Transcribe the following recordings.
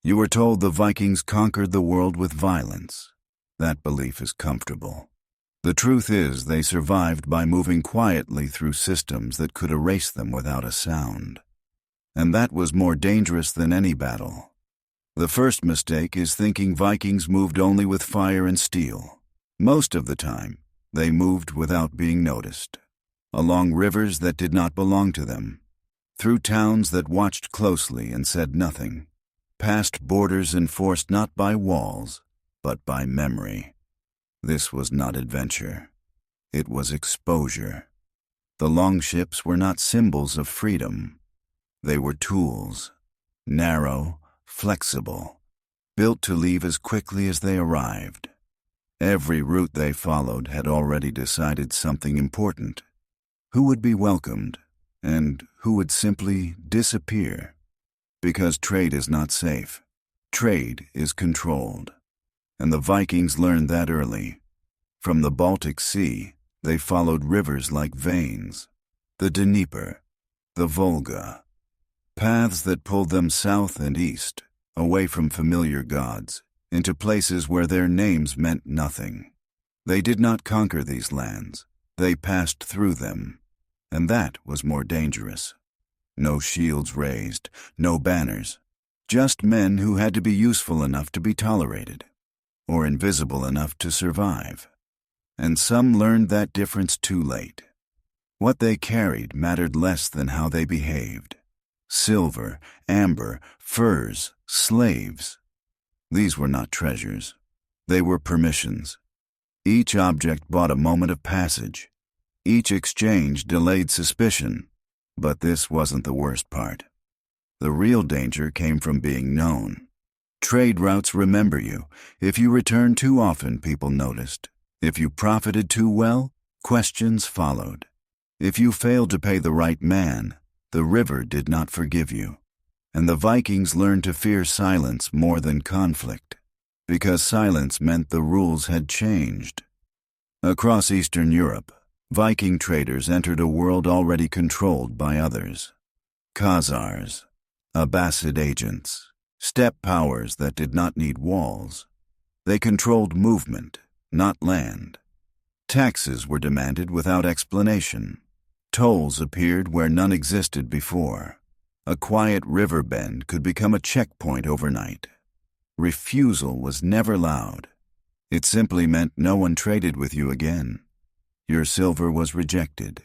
You were told the Vikings conquered the world with violence. That belief is comfortable. The truth is, they survived by moving quietly through systems that could erase them without a sound. And that was more dangerous than any battle. The first mistake is thinking Vikings moved only with fire and steel. Most of the time, they moved without being noticed. Along rivers that did not belong to them. Through towns that watched closely and said nothing. Past borders enforced not by walls, but by memory. This was not adventure. It was exposure. The longships were not symbols of freedom. They were tools, narrow, flexible, built to leave as quickly as they arrived. Every route they followed had already decided something important. Who would be welcomed, and who would simply disappear? Because trade is not safe. Trade is controlled. And the Vikings learned that early. From the Baltic Sea, they followed rivers like veins. The Dnieper, the Volga. Paths that pulled them south and east, away from familiar gods, into places where their names meant nothing. They did not conquer these lands. They passed through them. And that was more dangerous. No shields raised, no banners. Just men who had to be useful enough to be tolerated, or invisible enough to survive. And some learned that difference too late. What they carried mattered less than how they behaved. Silver, amber, furs, slaves. These were not treasures. They were permissions. Each object bought a moment of passage. Each exchange delayed suspicion. But this wasn't the worst part. The real danger came from being known. Trade routes remember you. If you returned too often, people noticed. If you profited too well, questions followed. If you failed to pay the right man, the river did not forgive you. And the Vikings learned to fear silence more than conflict, because silence meant the rules had changed. Across Eastern Europe, Viking traders entered a world already controlled by others. Khazars, Abbasid agents, steppe powers that did not need walls. They controlled movement, not land. Taxes were demanded without explanation. Tolls appeared where none existed before. A quiet river bend could become a checkpoint overnight. Refusal was never loud. It simply meant no one traded with you again. Your silver was rejected.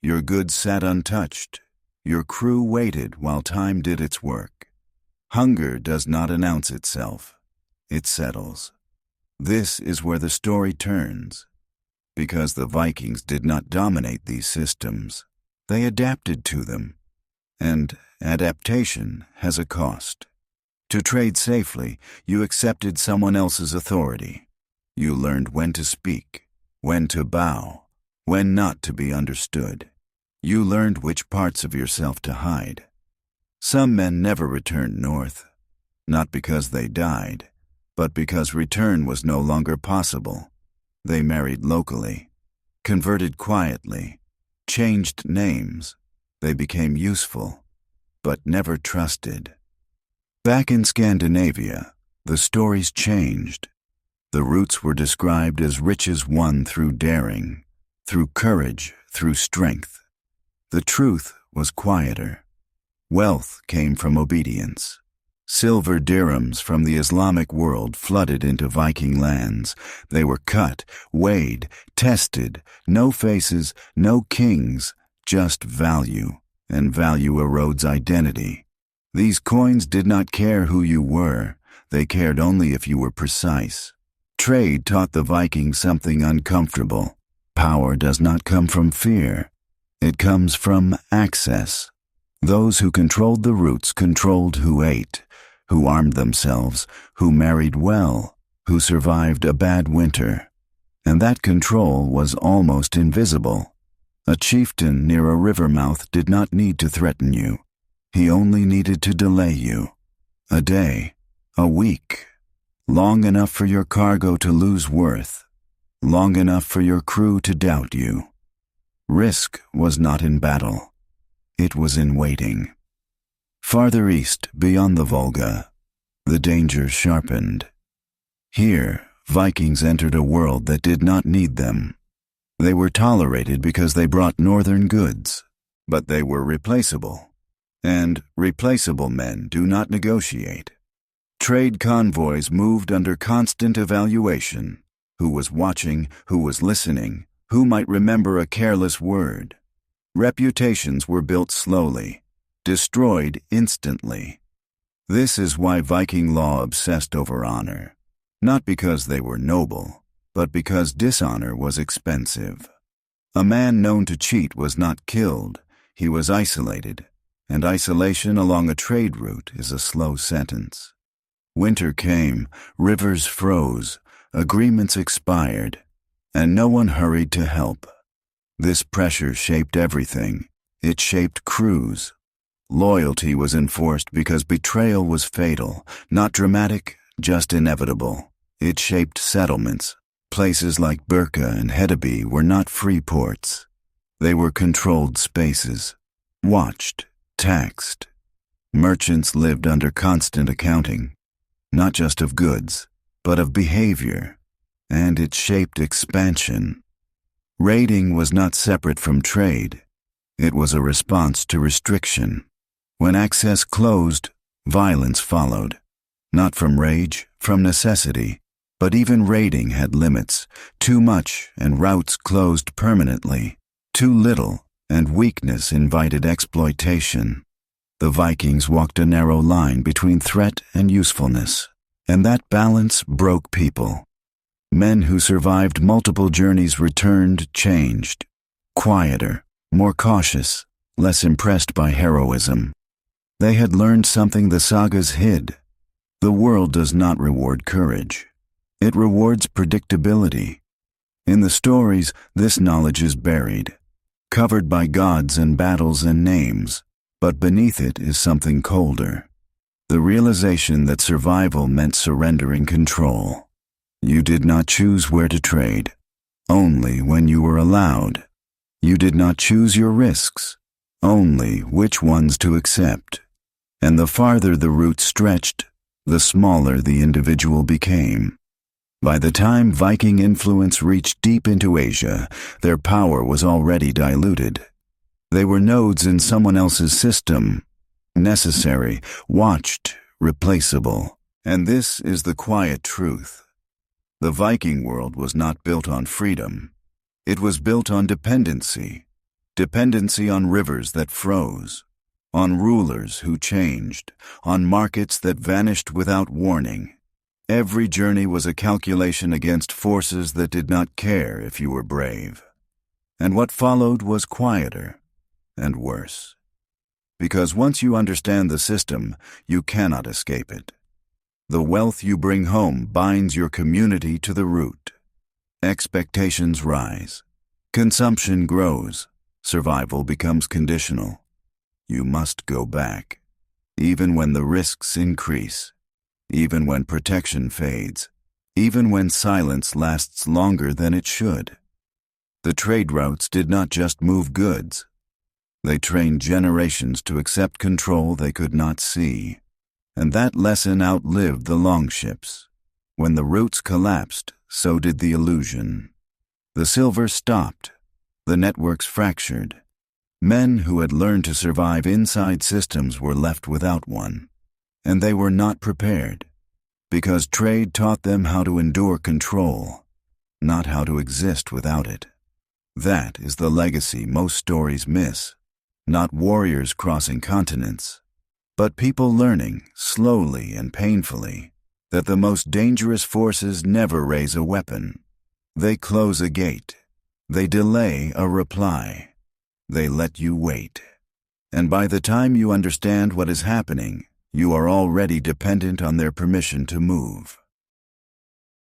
Your goods sat untouched. Your crew waited while time did its work. Hunger does not announce itself. It settles. This is where the story turns. Because the Vikings did not dominate these systems, they adapted to them. And adaptation has a cost. To trade safely, you accepted someone else's authority. You learned when to speak, when to bow, when not to be understood. You learned which parts of yourself to hide. Some men never returned north, not because they died, but because return was no longer possible. They married locally, converted quietly, changed names. They became useful, but never trusted. Back in Scandinavia, the stories changed. The roots were described as riches won through daring, through courage, through strength. The truth was quieter. Wealth came from obedience. Silver dirhams from the Islamic world flooded into Viking lands. They were cut, weighed, tested. No faces, no kings, just value. And value erodes identity. These coins did not care who you were. They cared only if you were precise. Trade taught the Vikings something uncomfortable. Power does not come from fear. It comes from access. Those who controlled the roots controlled who ate, who armed themselves, who married well, who survived a bad winter. And that control was almost invisible. A chieftain near a river mouth did not need to threaten you. He only needed to delay you. A day, a week, long enough for your cargo to lose worth, long enough for your crew to doubt you. Risk was not in battle. It was in waiting. Farther east, beyond the Volga, The danger sharpened. Here, Vikings entered a world that did not need them. They were tolerated because they brought northern goods, but they were replaceable. And replaceable men do not negotiate. Trade convoys moved under constant evaluation. Who was watching, who was listening, who might remember a careless word. Reputations were built slowly, destroyed instantly. This is why Viking law obsessed over honor, not because they were noble, but because dishonor was expensive. A man known to cheat was not killed, he was isolated, and isolation along a trade route is a slow sentence. Winter came, rivers froze, agreements expired, and no one hurried to help. This pressure shaped everything. It shaped crews. Loyalty was enforced because betrayal was fatal, not dramatic, just inevitable. It shaped settlements. Places like Birka and Hedeby were not free ports. They were controlled spaces, watched, taxed. Merchants lived under constant accounting, not just of goods, but of behavior, and it shaped expansion. Raiding was not separate from trade. It was a response to restriction. When access closed, violence followed. Not from rage, from necessity. But even raiding had limits. Too much, and routes closed permanently. Too little, and weakness invited exploitation. The Vikings walked a narrow line between threat and usefulness, and that balance broke people. Men who survived multiple journeys returned changed. Quieter, more cautious, less impressed by heroism. They had learned something the sagas hid. The world does not reward courage. It rewards predictability. In the stories, this knowledge is buried, covered by gods and battles and names, but beneath it is something colder. The realization that survival meant surrendering control. You did not choose where to trade, only when you were allowed. You did not choose your risks, only which ones to accept. And the farther the route stretched, the smaller the individual became. By the time Viking influence reached deep into Asia, their power was already diluted. They were nodes in someone else's system, necessary, watched, replaceable. And this is the quiet truth. The Viking world was not built on freedom. It was built on dependency. Dependency on rivers that froze, on rulers who changed, on markets that vanished without warning. Every journey was a calculation against forces that did not care if you were brave. And what followed was quieter and worse. Because once you understand the system, you cannot escape it. The wealth you bring home binds your community to the root. Expectations rise. Consumption grows. Survival becomes conditional. You must go back, even when the risks increase. Even when protection fades, even when silence lasts longer than it should. The trade routes did not just move goods. They trained generations to accept control they could not see. And that lesson outlived the longships. When the routes collapsed, so did the illusion. The silver stopped. The networks fractured. Men who had learned to survive inside systems were left without one. And they were not prepared, because trade taught them how to endure control, not how to exist without it. That is the legacy most stories miss, not warriors crossing continents, but people learning, slowly and painfully, that the most dangerous forces never raise a weapon. They close a gate. They delay a reply. They let you wait. And by the time you understand what is happening, you are already dependent on their permission to move.